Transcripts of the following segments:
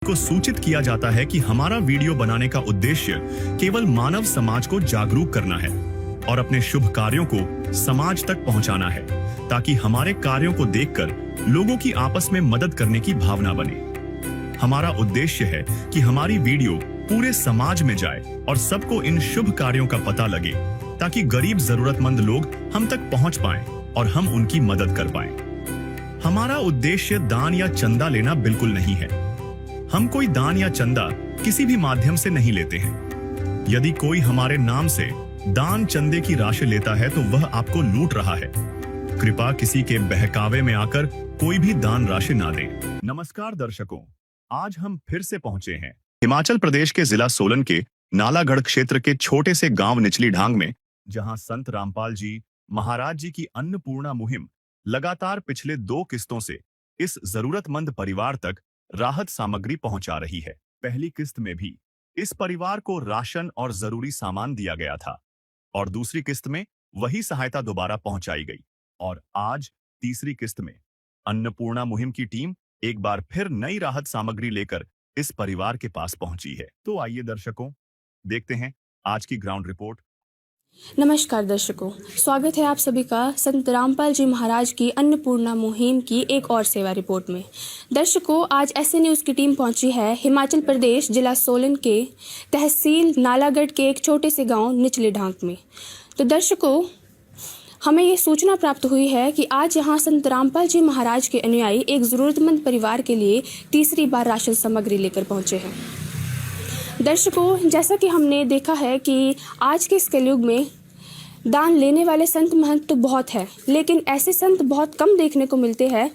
को सूचित किया जाता है कि हमारा वीडियो बनाने का उद्देश्य केवल मानव समाज को जागरूक करना है और अपने शुभ कार्यों को समाज तक पहुंचाना है, ताकि हमारे कार्यों को देखकर लोगों की आपस में मदद करने की भावना बने। हमारा उद्देश्य है कि हमारी वीडियो पूरे समाज में जाए और सबको इन शुभ कार्यों का पता लगे, ताकि गरीब जरूरतमंद लोग हम तक पहुंच पाएं और हम उनकी मदद कर पाएं। हमारा उद्देश्य दान या चंदा लेना बिल्कुल नहीं है। हम कोई दान या चंदा किसी भी माध्यम से नहीं लेते हैं। यदि कोई हमारे नाम से दान चंदे की राशि लेता है तो वह आपको लूट रहा है। कृपया किसी के बहकावे में आकर कोई भी दान राशि ना दें। नमस्कार दर्शकों, आज हम फिर से पहुंचे हैं हिमाचल प्रदेश के जिला सोलन के नालागढ़ क्षेत्र के छोटे से गांव निचली ढांग में, जहां संत रामपाल जी महाराज जी की अन्नपूर्णा मुहिम लगातार पिछले 2 किस्तों से इस जरूरतमंद परिवार तक राहत सामग्री पहुंचा रही है। पहली किस्त में भी इस परिवार को राशन और जरूरी सामान दिया गया था और दूसरी किस्त में वही सहायता दोबारा पहुंचाई गई और आज तीसरी किस्त में अन्नपूर्णा मुहिम की टीम एक बार फिर नई राहत सामग्री लेकर इस परिवार के पास पहुंची है। तो आइए दर्शकों, देखते हैं आज की ग्राउंड रिपोर्ट। नमस्कार दर्शकों, स्वागत है आप सभी का संत रामपाल जी महाराज की अन्नपूर्णा मुहिम की एक और सेवा रिपोर्ट में। दर्शकों, आज ऐसे न्यूज़ की टीम पहुंची है हिमाचल प्रदेश जिला सोलन के तहसील नालागढ़ के एक छोटे से गांव निचली ढांग में। तो दर्शकों, हमें ये सूचना प्राप्त हुई है कि आज यहाँ संत रामपाल जी महाराज के अनुयायी एक ज़रूरतमंद परिवार के लिए तीसरी बार राशन सामग्री लेकर पहुँचे हैं। दर्शकों, जैसा कि हमने देखा है कि आज के इस कलयुग में दान लेने वाले संत महंत तो बहुत है, लेकिन ऐसे संत बहुत कम देखने को मिलते हैं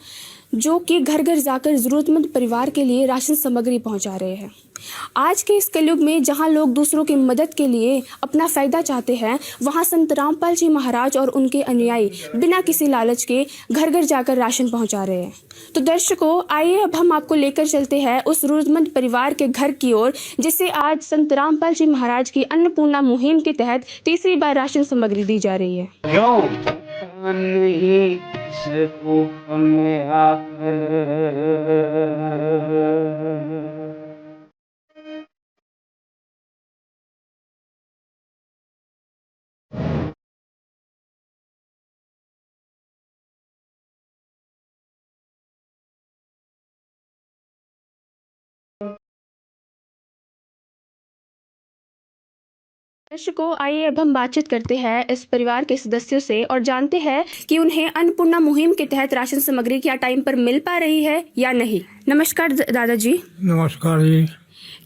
जो कि घर घर जाकर ज़रूरतमंद परिवार के लिए राशन सामग्री पहुंचा रहे हैं। आज के इस कलयुग में जहां लोग दूसरों की मदद के लिए अपना फ़ायदा चाहते हैं, वहां संत रामपाल जी महाराज और उनके अनुयायी बिना किसी लालच के घर घर जाकर राशन पहुंचा रहे हैं। तो दर्शकों, आइए अब हम आपको लेकर चलते हैं उस ज़रूरतमंद परिवार के घर की ओर, जिसे आज संत रामपाल जी महाराज की अन्नपूर्णा मुहिम के तहत तीसरी बार राशन सामग्री दी जा रही है। दर्शकों, आइए अब हम बातचीत करते हैं इस परिवार के सदस्यों से और जानते हैं कि उन्हें अन्नपूर्णा मुहिम के तहत राशन सामग्री क्या टाइम पर मिल पा रही है या नहीं। नमस्कार दादाजी। नमस्कार जी।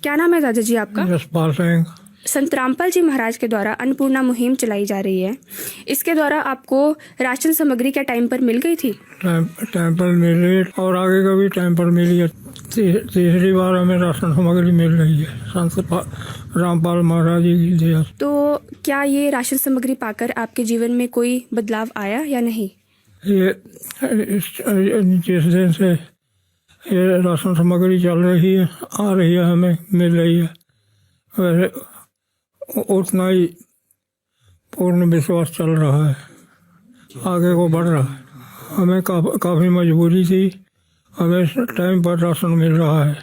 क्या नाम है दादाजी आपका? यशपाल सिंह। संत रामपाल जी महाराज के द्वारा अन्नपूर्णा मुहिम चलाई जा रही है, इसके द्वारा आपको राशन सामग्री क्या टाइम पर मिल गई थी? टाइम पर मिली और आगे का भी टाइम पर मिली है। तीसरी बार हमें राशन सामग्री मिल रही है संत रामपाल महाराज जी की दया। तो क्या ये राशन सामग्री पाकर आपके जीवन में कोई बदलाव आया या नहीं? ये जिस दिन से ये राशन सामग्री चल रही है, आ रही है, हमें मिल रही है, वैसे उतना ही पूर्ण विश्वास चल रहा है, आगे को बढ़ रहा है। हमें काफ़ी मजबूरी थी, हमें टाइम पर राशन मिल रहा है,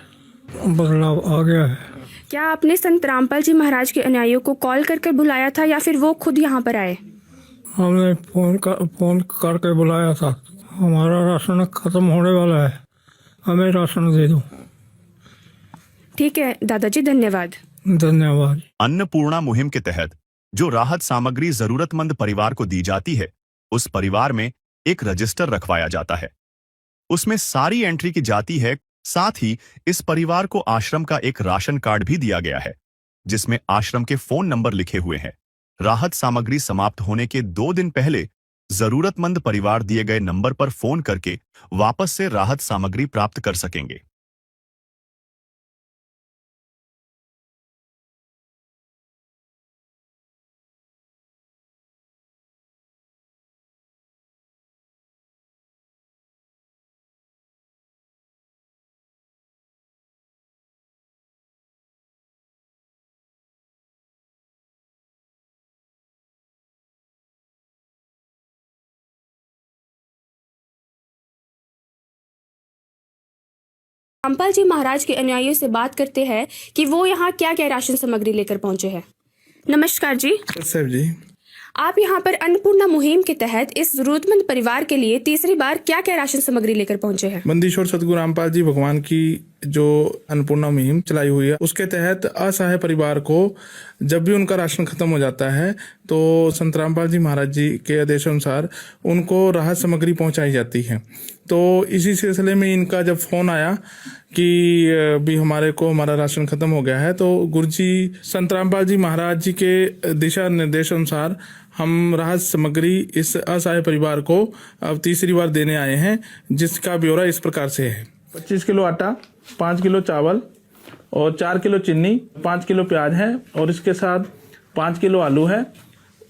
बदलाव आ गया है। क्या आपने संत रामपाल जी महाराज के अनुयायियों को कॉल करके बुलाया था या फिर वो खुद यहाँ पर आए? हमने फोन करके बुलाया था, हमारा राशन खत्म होने वाला है, हमें राशन दे दो। ठीक है दादाजी, धन्यवाद। धन्यवाद। अन्नपूर्णा मुहिम के तहत जो राहत सामग्री जरूरतमंद परिवार को दी जाती है, उस परिवार में एक रजिस्टर रखवाया जाता है। उसमें सारी एंट्री की जाती है। साथ ही इस परिवार को आश्रम का एक राशन कार्ड भी दिया गया है, जिसमें आश्रम के फोन नंबर लिखे हुए हैं। राहत सामग्री समाप्त होने के 2 दिन पहले जरूरतमंद परिवार दिए गए नंबर पर फोन करके वापस से राहत सामग्री प्राप्त कर सकेंगे। रामपाल जी महाराज के अनुयायियों से बात करते हैं कि वो यहाँ क्या क्या राशन सामग्री लेकर पहुंचे हैं। नमस्कार जी। सर जी, आप यहाँ पर अन्नपूर्णा मुहिम के तहत इस जरूरतमंद परिवार के लिए तीसरी बार क्या क्या राशन सामग्री लेकर पहुंचे हैं। बंदीश्वर सतगुरु रामपाल जी भगवान की जो अन्नपूर्णा मुहिम चलाई हुई है उसके तहत असहाय परिवार को जब भी उनका राशन खत्म हो जाता है तो संत रामपाल जी महाराज जी के आदेशानुसार उनको राहत सामग्री पहुंचाई जाती है। तो इसी सिलसिले में इनका जब फोन आया कि भी हमारा राशन खत्म हो गया है, तो गुरुजी संत रामपाल जी महाराज जी के दिशा निर्देश अनुसार हम राहत सामग्री इस असहाय परिवार को अब तीसरी बार देने आए हैं, जिसका ब्यौरा इस प्रकार से है। 25 किलो आटा, 5 किलो चावल और 4 किलो चीनी, 5 किलो प्याज है और इसके साथ 5 किलो आलू है,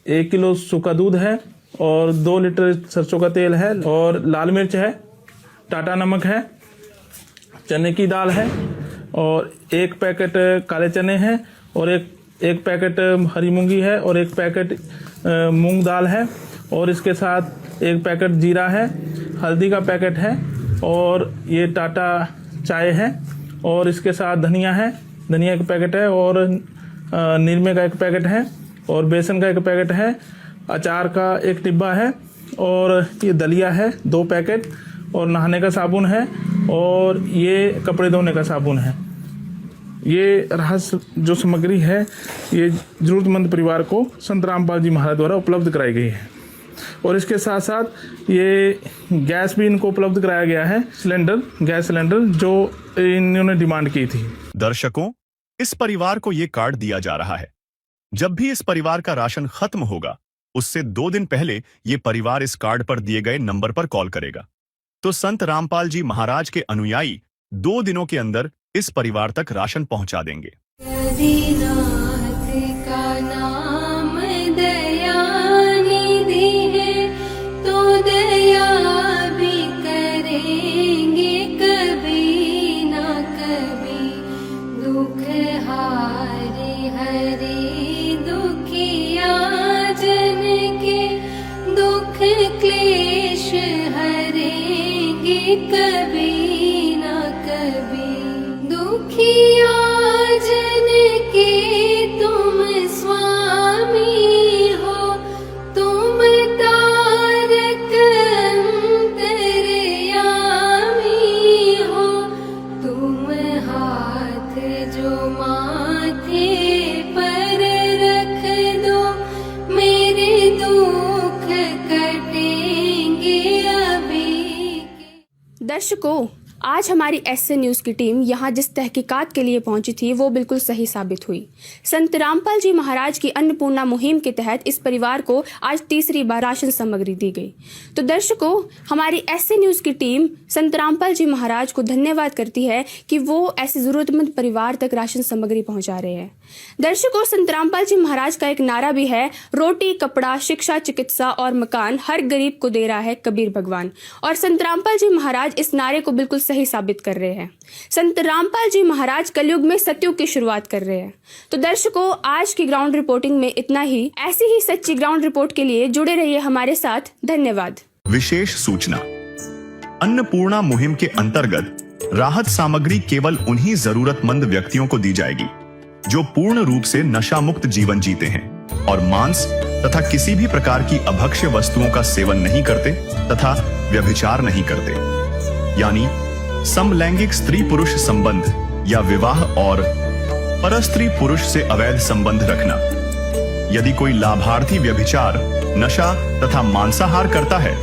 1 किलो सूखा दूध है और 2 लीटर सरसों का तेल है और लाल मिर्च है, टाटा नमक है, चने की दाल है और 1 पैकेट काले चने हैं और एक पैकेट हरी मूंगी है और 1 पैकेट मूंग दाल है और इसके साथ 1 पैकेट जीरा है, हल्दी का पैकेट है और ये टाटा चाय है और इसके साथ धनिया है, धनिया 1 पैकेट है और निरमे का 1 पैकेट है और बेसन का 1 पैकेट है, अचार का 1 डिब्बा है और ये दलिया है 2 पैकेट और नहाने का साबुन है और ये कपड़े धोने का साबुन है। ये राहत जो सामग्री है ये जरूरतमंद परिवार को संत रामपाल जी महाराज द्वारा उपलब्ध कराई गई है और इसके साथ साथ ये गैस भी इनको उपलब्ध कराया गया है, गैस सिलेंडर जो इन्होंने डिमांड की थी। दर्शकों, इस परिवार को ये कार्ड दिया जा रहा है। जब भी इस परिवार का राशन खत्म होगा उससे 2 दिन पहले ये परिवार इस कार्ड पर दिए गए नंबर पर कॉल करेगा, तो संत रामपाल जी महाराज के अनुयायी 2 दिनों के अंदर इस परिवार तक राशन पहुंचा देंगे। का नाम दयानिधि है तो दया भी करेंगे कभी ना कभी। दुख हारे हरे दुखिया जन के दुख क्लेश हरेंगे कभी ना कभी। दुखिया जन के तुम स्वामी हो, तुम तारक अंतर्यामी हो, तुम हाथ जो माथे पर रख दो मेरे दुख कटेंगे अभी। दर्शकों, आज हमारी एसए न्यूज़ की टीम यहाँ जिस तहकीकात के लिए पहुंची थी वो बिल्कुल सही साबित हुई। संत रामपाल जी महाराज की अन्नपूर्णा मुहिम के तहत इस परिवार को आज तीसरी बार राशन सामग्री दी गई। तो दर्शकों, हमारी एसए न्यूज़ की टीम संत रामपाल जी महाराज को धन्यवाद करती है कि वो ऐसे ज़रूरतमंद परिवार तक राशन सामग्री पहुँचा रहे हैं। दर्शकों, संत रामपाल जी महाराज का एक नारा भी है, रोटी कपड़ा शिक्षा चिकित्सा और मकान हर गरीब को दे रहा है कबीर भगवान। और संत रामपाल जी महाराज इस नारे को बिल्कुल सही साबित कर रहे हैं। संत रामपाल जी महाराज कलयुग में सतयुग की शुरुआत कर रहे हैं। तो दर्शकों, आज की ग्राउंड रिपोर्टिंग में इतना ही। ऐसी ही सच्ची ग्राउंड रिपोर्ट के लिए जुड़े रहिए हमारे साथ। धन्यवाद। विशेष सूचना, अन्नपूर्णा मुहिम के अंतर्गत राहत सामग्री केवल उन्हीं जरूरतमंद व्यक्तियों को दी जाएगी जो पूर्ण रूप से नशा मुक्त जीवन जीते हैं और मांस तथा किसी भी प्रकार की अभक्ष्य वस्तुओं का सेवन नहीं करते तथा व्यभिचार नहीं करते, यानी समलैंगिक स्त्री पुरुष संबंध या विवाह और परस्त्री पुरुष से अवैध संबंध रखना। यदि कोई लाभार्थी व्यभिचार, नशा तथा मांसाहार करता है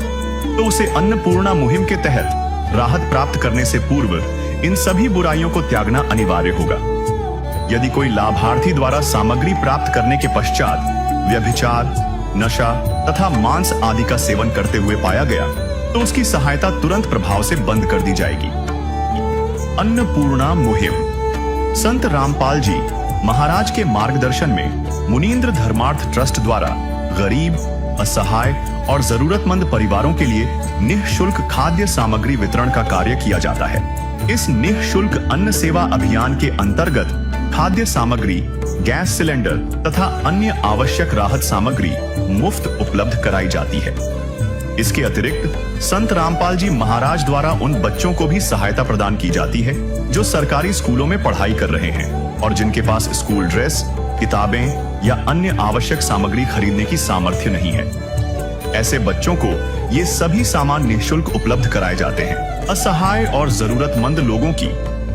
तो उसे अन्नपूर्णा मुहिम के तहत राहत प्राप्त करने से पूर्व इन सभी बुराइयों को त्यागना अनिवार्य होगा। यदि कोई लाभार्थी द्वारा सामग्री प्राप्त करने के पश्चात व्यभिचार, नशा तथा मांस आदि का सेवन करते हुए पाया गया तो उसकी सहायता तुरंत प्रभाव से बंद कर दी जाएगी। अन्नपूर्णा मुहिम संत रामपाल जी महाराज के मार्गदर्शन में मुनीन्द्र धर्मार्थ ट्रस्ट द्वारा गरीब, असहाय और जरूरतमंद परिवारों के लिए निःशुल्क खाद्य सामग्री वितरण का कार्य किया जाता है। इस निःशुल्क अन्न सेवा अभियान के अंतर्गत खाद्य सामग्री, गैस सिलेंडर तथा अन्य आवश्यक राहत सामग्री मुफ्त उपलब्ध कराई जाती है। इसके अतिरिक्त संत रामपाल जी महाराज द्वारा उन बच्चों को भी सहायता प्रदान की जाती है जो सरकारी स्कूलों में पढ़ाई कर रहे हैं और जिनके पास स्कूल ड्रेस, किताबें या अन्य आवश्यक सामग्री खरीदने की सामर्थ्य नहीं है। ऐसे बच्चों को ये सभी सामान निःशुल्क उपलब्ध कराए जाते हैं। असहाय और जरूरतमंद लोगों की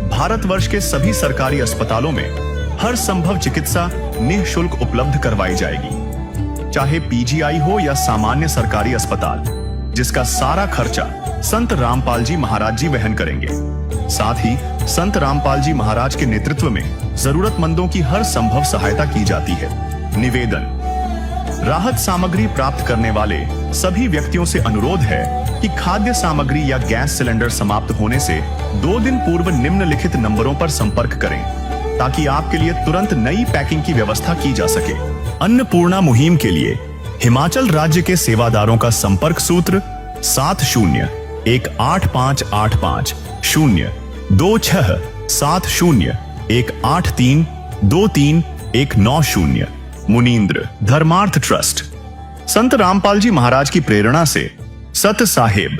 भारतवर्ष के सभी सरकारी अस्पतालों में हर संभव चिकित्सा निःशुल्क उपलब्ध करवाई जाएगी, चाहे पीजीआई हो या सामान्य सरकारी अस्पताल, जिसका सारा खर्चा संत रामपाल जी महाराज जी वहन करेंगे। साथ ही संत रामपाल जी महाराज के नेतृत्व में जरूरतमंदों की हर संभव सहायता की जाती है। निवेदन: राहत सामग्री प्राप्त करने वाले सभी व्यक्तियों से अनुरोध है कि खाद्य सामग्री या गैस सिलेंडर समाप्त होने से 2 दिन पूर्व निम्नलिखित नंबरों पर संपर्क करें ताकि आपके लिए तुरंत नई पैकिंग की व्यवस्था की जा सके। अन्नपूर्णा मुहिम के लिए हिमाचल राज्य के सेवादारों का संपर्क सूत्र 70158520267018323190। मुनींद्र धर्मार्थ ट्रस्ट। संत रामपाल जी महाराज की प्रेरणा से सत साहेब